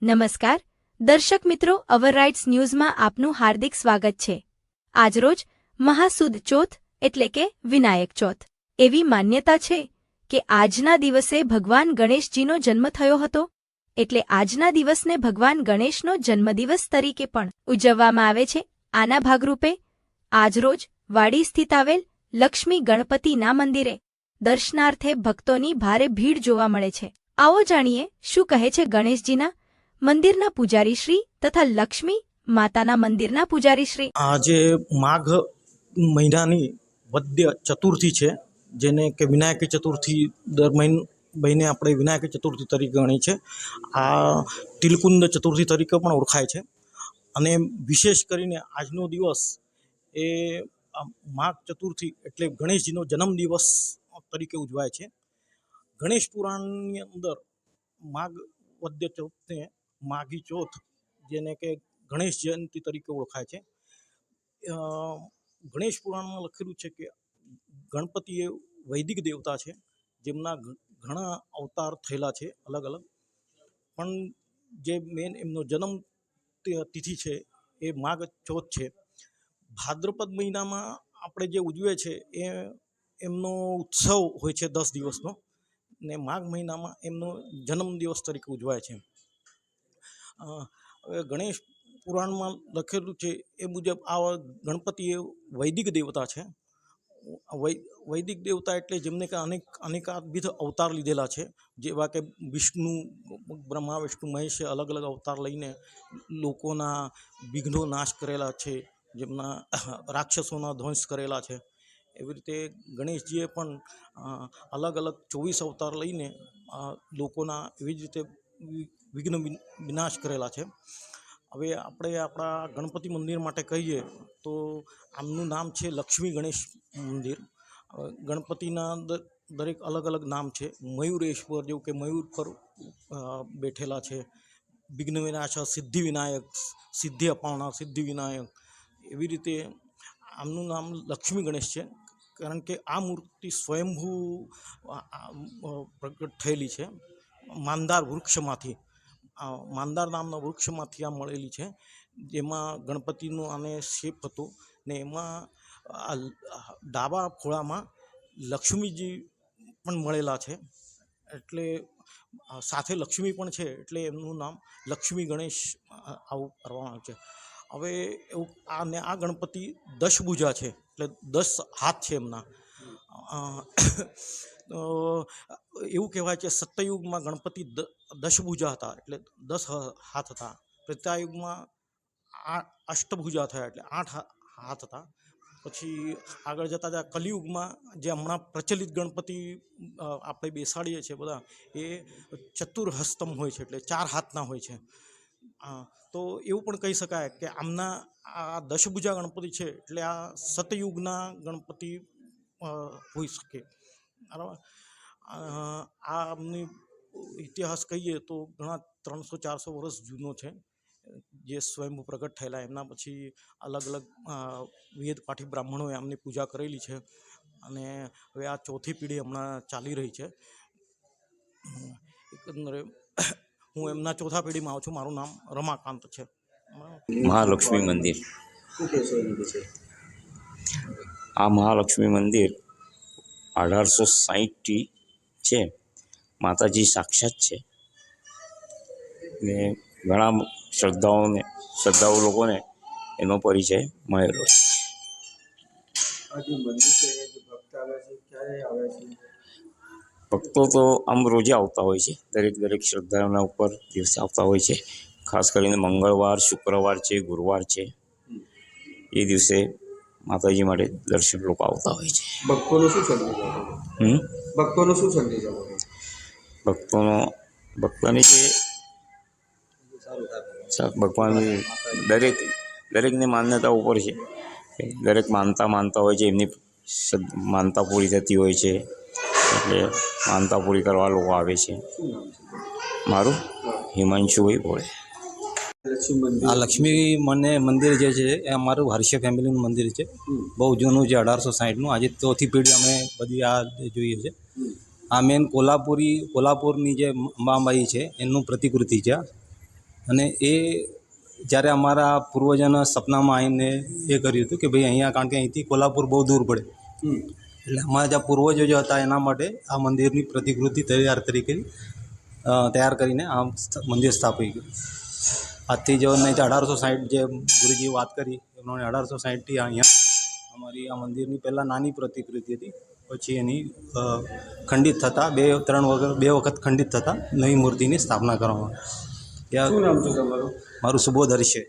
નમસ્કાર દર્શક મિત્રો, અવર રાઇટ્સ ન્યૂઝમાં આપનું હાર્દિક સ્વાગત છે। આજરોજ મહાસુદ ચોથ એટલે કે વિનાયક ચોથ। એવી માન્યતા છે કે આજના દિવસે ભગવાન ગણેશજીનો જન્મ થયો હતો, એટલે આજના દિવસને ભગવાન ગણેશનો જન્મદિવસ તરીકે પણ ઉજવવામાં આવે છે। આના ભાગરૂપે આજરોજ વાડી સ્થિત આવેલ લક્ષ્મી ગણપતિના મંદિરે દર્શનાર્થે ભક્તોની ભારે ભીડ જોવા મળે છે। આવો જાણીએ શું કહે છે ગણેશજીના મંદિરના પૂજારી શ્રી તથા લક્ષ્મી માતાના મંદિરના પૂજારી શ્રી। આજે માઘ મહિનાની વદ્ય ચતુર્થી છે, જેને કે વિનાયક ચતુર્થી દર મહિને આપણે વિનાયક ચતુર્થી તરીકે ગણી છે। આ તિલકુંડ ચતુર્થી તરીકે પણ ઓળખાય છે અને વિશેષ કરીને આજનો દિવસ એ માઘ ચતુર્થી એટલે ગણેશજીનો જન્મદિવસ તરીકે ઉજવાય છે। ગણેશ પુરાણની અંદર માઘ વદ્ય ચોથને માઘી ચોથ, જેને કે ગણેશ જયંતિ તરીકે ઓળખાય છે। ગણેશ પુરાણમાં લખેલું છે કે ગણપતિ એ વૈદિક દેવતા છે, જેમના ઘણા અવતાર થયેલા છે અલગ અલગ, પણ જે મેન એમનો જન્મ તિથિ છે એ માઘ ચોથ છે। ભાદ્રપદ મહિનામાં આપણે જે ઉજવે છે એ એમનો ઉત્સવ હોય છે 10 દિવસનો, ને માઘ મહિનામાં એમનો જન્મદિવસ તરીકે ઉજવાય છે। હવે ગણેશ પુરાણમાં લખેલું છે એ મુજબ આ ગણપતિ એ વૈદિક દેવતા છે। વૈદિક દેવતા એટલે જેમને કે અનેકાવિધ અવતાર લીધેલા છે, જેવા કે વિષ્ણુ, બ્રહ્મા વિષ્ણુ મહેશે અલગ અલગ અવતાર લઈને લોકોના વિઘ્નો નાશ કરેલા છે, જેમના રાક્ષસોના ધ્વંસ કરેલા છે। એવી રીતે ગણેશજીએ પણ અલગ અલગ 24 અવતાર લઈને લોકોના એવી જ રીતે વિઘ્ન વિનાશ કરેલા છે। હવે આપણે આપણા ગણપતિ મંદિર માટે કહીએ તો આમનું નામ છે લક્ષ્મી ગણેશ મંદિર। ગણપતિના દરેક અલગ અલગ નામ છે। મયુરેશ્વર, જેવું કે મયુર પર બેઠેલા છે, વિઘ્ન વિનાશ, સિદ્ધિ વિનાયક, સિદ્ધિ અપાવનાર સિદ્ધિ વિનાયક, એવી રીતે આમનું નામ લક્ષ્મી ગણેશ છે, કારણ કે આ મૂર્તિ સ્વયંભૂ પ્રગટ થયેલી છે માંદાર વૃક્ષમાંથી। માંદાર નામના વૃક્ષમાંથી આ મળેલી છે, જેમાં ગણપતિનો આને શેપ હતો, ને એમાં ડાબા ખોળામાં લક્ષ્મીજી પણ મળેલા છે, એટલે સાથે લક્ષ્મી પણ છે, એટલે એમનું નામ લક્ષ્મી ગણેશ આવું કરવામાં આવે છે। હવે એવું આ ગણપતિ 10 ભુજા છે, એટલે 10 હાથ છે એમના। એવું કહેવાય છે સત્યયુગમાં ગણપતિ 10 ભુજા હતા, એટલે 10 હાથ હતા। ત્રેતાયુગમાં અષ્ટભુજા થયા, એટલે 8 હાથ હતા। પછી આગળ જતા કલિયુગમાં જે હમણાં પ્રચલિત ગણપતિ આપણે બેસાડીએ છીએ બધા, એ ચતુર્હસ્તમ હોય છે, એટલે 4 હાથના હોય છે। તો એવું પણ કહી શકાય કે આમના આ 10 ભુજા ગણપતિ છે, એટલે આ સતયુગના ગણપતિ હોઈ શકે, બરાબર। આ આમની ઇતિહાસ કહીએ તો ઘણા 300-400 વર્ષ જૂનો છે, જે સ્વયંભૂ પ્રગટ થયેલા। એમના પછી અલગ અલગ વેદ પાઠી બ્રાહ્મણોએ આમની પૂજા કરેલી છે, અને હવે આ ચોથી પેઢી હમણાં ચાલી રહી છે। એકંદરે હું એમના ચોથા પેઢીમાં આવું છું। મારું નામ રમાકાંત છે। મહાલક્ષ્મી મંદિર, આ મહાલક્ષ્મી મંદિર 1860થી છે। માતાજી સાક્ષાત છે, ને ઘણા શ્રદ્ધાળુ લોકોને એનો પરિચય મળેલો છે। ભક્તો તો આમ રોજે આવતા હોય છે, દરેક શ્રદ્ધાના ઉપર દિવસે આવતા હોય છે। ખાસ કરીને મંગળવાર, શુક્રવાર છે, ગુરુવાર છે, એ દિવસે માતાજી માટે દર્શન લોકો આવતા હોય છે। ભક્તોનો શું સંદેશ આપો? ભક્તોની જે ભગવાનની દરેકની માન્યતા ઉપર છે, દરેક માનતા હોય છે, એમની માનતા પૂરી થતી હોય છે, એટલે માનતા પૂરી કરવા લોકો આવે છે। મારું હિમાંશુભાઈ ભોળે। આ લક્ષ્મી મંદિર જે છે એ અમારું હર્ષ ફેમિલીનું મંદિર છે, બહુ જૂનું છે, 1860નું। આજે ચોથી પેઢી અમે બધી આ જોઈએ છે। આ મેન કોલ્હાપુરની જે અંબાબાઈ છે એનું પ્રતિકૃતિ છે। અને એ જ્યારે અમારા પૂર્વજોના સપનામાં આવીને એ કર્યું હતું કે ભાઈ અહીંયા, કારણ કે અહીંથી કોલ્હાપુર બહુ દૂર પડે, એટલે અમારા જ્યાં પૂર્વજો જે હતા એના માટે આ મંદિરની પ્રતિકૃતિ તૈયાર કરીને આ મંદિર સ્થાપી ગયું. આજથી જો નહીં 1860 જે ગુરુજીએ વાત કરી એમણે 1860થી અહીંયા અમારી આ મંદિરની પહેલાં નાની પ્રતિકૃતિ હતી, પછી એની ખંડિત થતાં બે વખત ખંડિત થતાં નવી મૂર્તિની સ્થાપના કરવામાં. શું નામ છે તમારું? મારું સુબોધ હર્ષે.